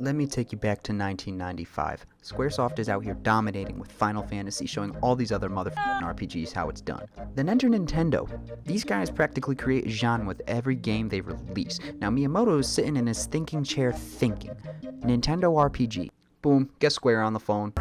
Let me take you back to 1995. Squaresoft is out here dominating with Final Fantasy, showing all these other motherfucking RPGs how it's done. Then enter Nintendo. These guys practically create a genre with every game they release. Now Miyamoto is sitting in his thinking chair thinking, Nintendo RPG. Boom, get Square on the phone.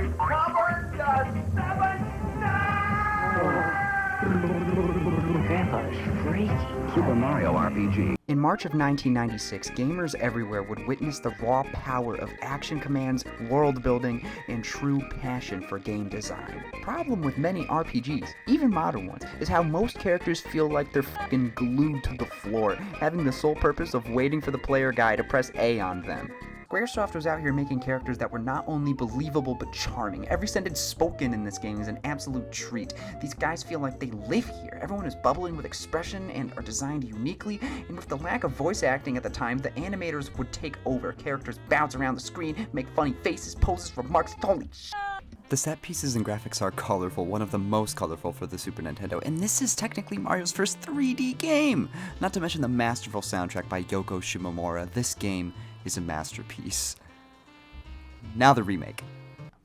Super Mario RPG. In March of 1996, gamers everywhere would witness the raw power of action commands, world building, and true passion for game design. Problem with many RPGs, even modern ones, is how most characters feel like they're fucking glued to the floor, having the sole purpose of waiting for the player guy to press A on them. Squaresoft was out here making characters that were not only believable but charming. Every sentence spoken in this game is an absolute treat. These guys feel like they live here. Everyone is bubbling with expression and are designed uniquely, and with the lack of voice acting at the time, the animators would take over. Characters bounce around the screen, make funny faces, poses, remarks, holy shit. The set pieces and graphics are colorful, one of the most colorful for the Super Nintendo, and this is technically Mario's first 3D game! Not to mention the masterful soundtrack by Yoko Shimomura. This game is a masterpiece. Now the remake.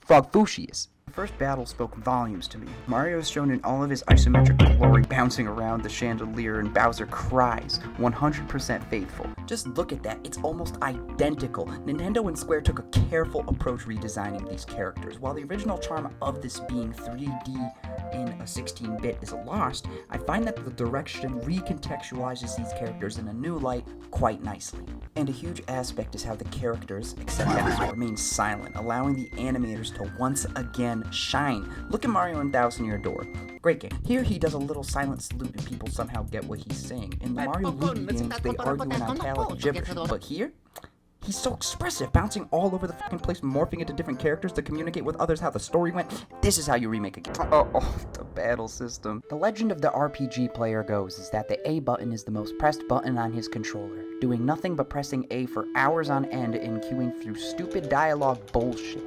Frogfucius. The first battle spoke volumes to me. Mario is shown in all of his isometric glory bouncing around the chandelier, and Bowser cries, 100% faithful. Just look at that, it's almost identical. Nintendo and Square took a careful approach redesigning these characters. While the original charm of this being 3D in a 16-bit is lost, I find that the direction recontextualizes these characters in a new light quite nicely. And a huge aspect is how the characters, except Bowser, remain silent, allowing the animators to once again shine. Look at Mario and Thousand Year Door. Great game. Here he does a little silent salute and people somehow get what he's saying. In the Mario Luigi games, they argue in italic gibberish, but here, he's so expressive, bouncing all over the fucking place, morphing into different characters to communicate with others how the story went. This is how you remake a game. Oh, the battle system. The legend of the RPG player goes is that the A button is the most pressed button on his controller, doing nothing but pressing A for hours on end and queuing through stupid dialogue bullshit.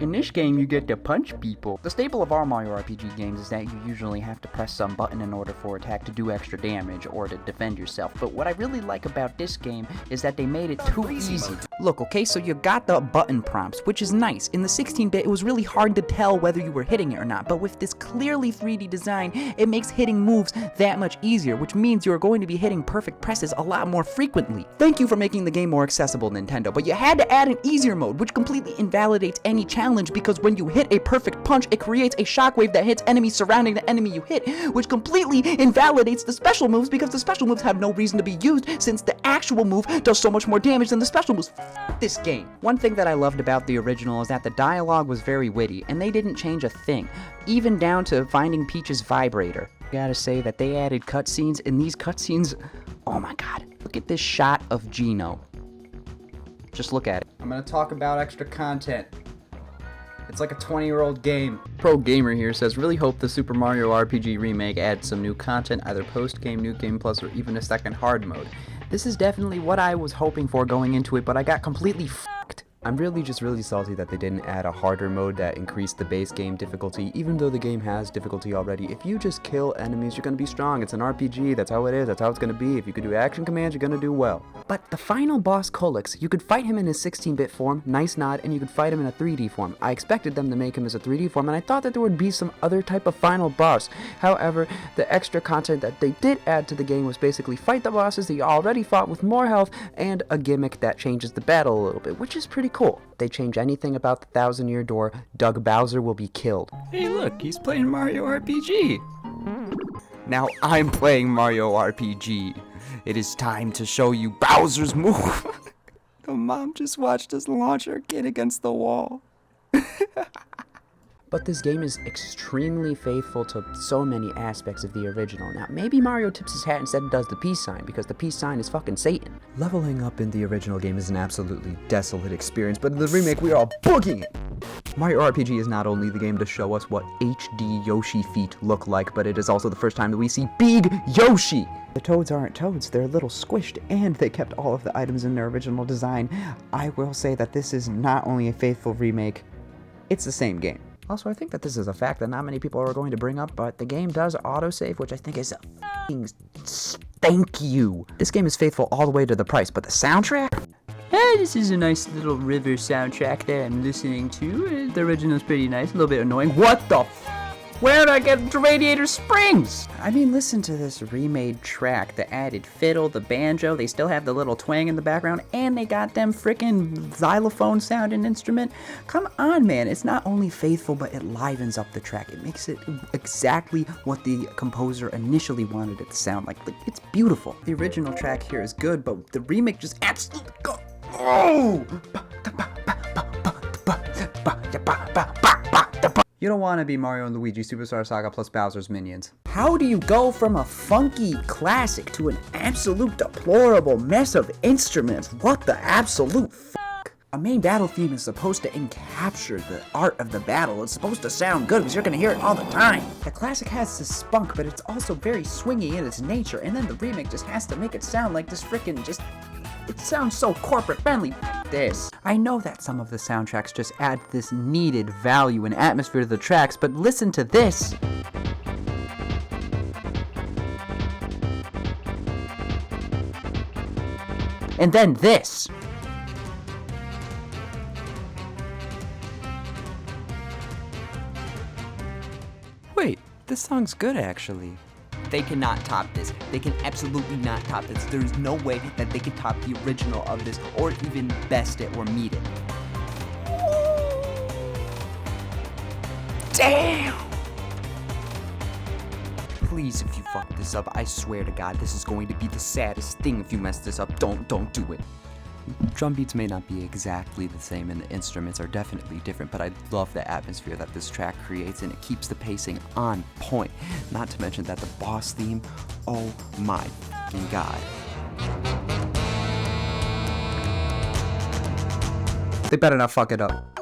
In this game, you get to punch people. The staple of all Mario RPG games is that you usually have to press some button in order for attack to do extra damage or to defend yourself. But what I really like about this game is that they made it too easy. Look, okay, so you got the button prompts, which is nice. In the 16-bit, it was really hard to tell whether you were hitting it or not. But with this clearly 3D design, it makes hitting moves that much easier, which means you're going to be hitting perfect presses a lot more frequently. Thank you for making the game more accessible, Nintendo, but you had to add an easier mode, which completely invalidates any challenge, because when you hit a perfect punch, it creates a shockwave that hits enemies surrounding the enemy you hit, which completely invalidates the special moves because the special moves have no reason to be used since the actual move does so much more damage than the special moves. F this game. One thing that I loved about the original is that the dialogue was very witty, and they didn't change a thing, even down to finding Peach's vibrator. I gotta say that they added cutscenes, and these cutscenes, oh my god, look at this shot of Geno. Just look at it. I'm gonna talk about extra content. It's like a 20-year-old game. Pro Gamer here says, really hope the Super Mario RPG remake adds some new content, either post-game, new game plus, or even a second hard mode. This is definitely what I was hoping for going into it, but I got completely fucked. I'm really salty that they didn't add a harder mode that increased the base game difficulty, even though the game has difficulty already. If you just kill enemies, you're gonna be strong. It's an RPG, that's how it is, that's how it's gonna be. If you can do action commands, you're gonna do well. But the final boss, Colix, you could fight him in his 16-bit form, nice nod, and you could fight him in a 3D form. I expected them to make him as a 3D form, and I thought that there would be some other type of final boss. However, the extra content that they did add to the game was basically fight the bosses that you already fought with more health, and a gimmick that changes the battle a little bit, which is pretty cool. If they change anything about the Thousand Year Door, Doug Bowser will be killed. Hey look, he's playing Mario RPG. Now I'm playing Mario RPG. It is time to show you Bowser's move. The mom just watched us launch our kid against the wall. But this game is extremely faithful to so many aspects of the original. Now, maybe Mario tips his hat instead and does the peace sign, because the peace sign is fucking Satan. Leveling up in the original game is an absolutely desolate experience, but in the remake, we are all boogieing it! Mario RPG is not only the game to show us what HD Yoshi feet look like, but it is also the first time that we see Big Yoshi! The toads aren't toads, they're a little squished, and they kept all of the items in their original design. I will say that this is not only a faithful remake, it's the same game. Also, I think that this is a fact that not many people are going to bring up, but the game does autosave, which I think is a f***ing thank you. This game is faithful all the way to the price, but the soundtrack? Hey, this is a nice little river soundtrack that I'm listening to. The original's pretty nice, a little bit annoying. What the Where'd I get to Radiator Springs? I mean, listen to this remade track. The added fiddle, the banjo, they still have the little twang in the background, and they got them frickin' xylophone sounding instrument. Come on, man. It's not only faithful, but it livens up the track. It makes it exactly what the composer initially wanted it to sound like. It's beautiful. The original track here is good, but the remake just absolutely go. Oh! You don't want to be Mario and Luigi Superstar Saga plus Bowser's Minions. How do you go from a funky classic to an absolute deplorable mess of instruments? What the absolute fuck? A main battle theme is supposed to encapture the art of the battle. It's supposed to sound good because you're going to hear it all the time. The classic has this spunk, but it's also very swingy in its nature, and then the remake just has to make it sound like this frickin' just... It sounds so corporate friendly. This. I know that some of the soundtracks just add this needed value and atmosphere to the tracks, but listen to this. And then this. Wait, this song's good actually. They cannot top this. They can absolutely not top this. There's no way that they can top the original of this, or even best it or meet it. Damn! Please, if you fuck this up, I swear to God, this is going to be the saddest thing if you mess this up. Don't do it. Drum beats may not be exactly the same and the instruments are definitely different, but I love the atmosphere that this track creates and it keeps the pacing on point. Not to mention that the boss theme, oh my fucking God. They better not fuck it up.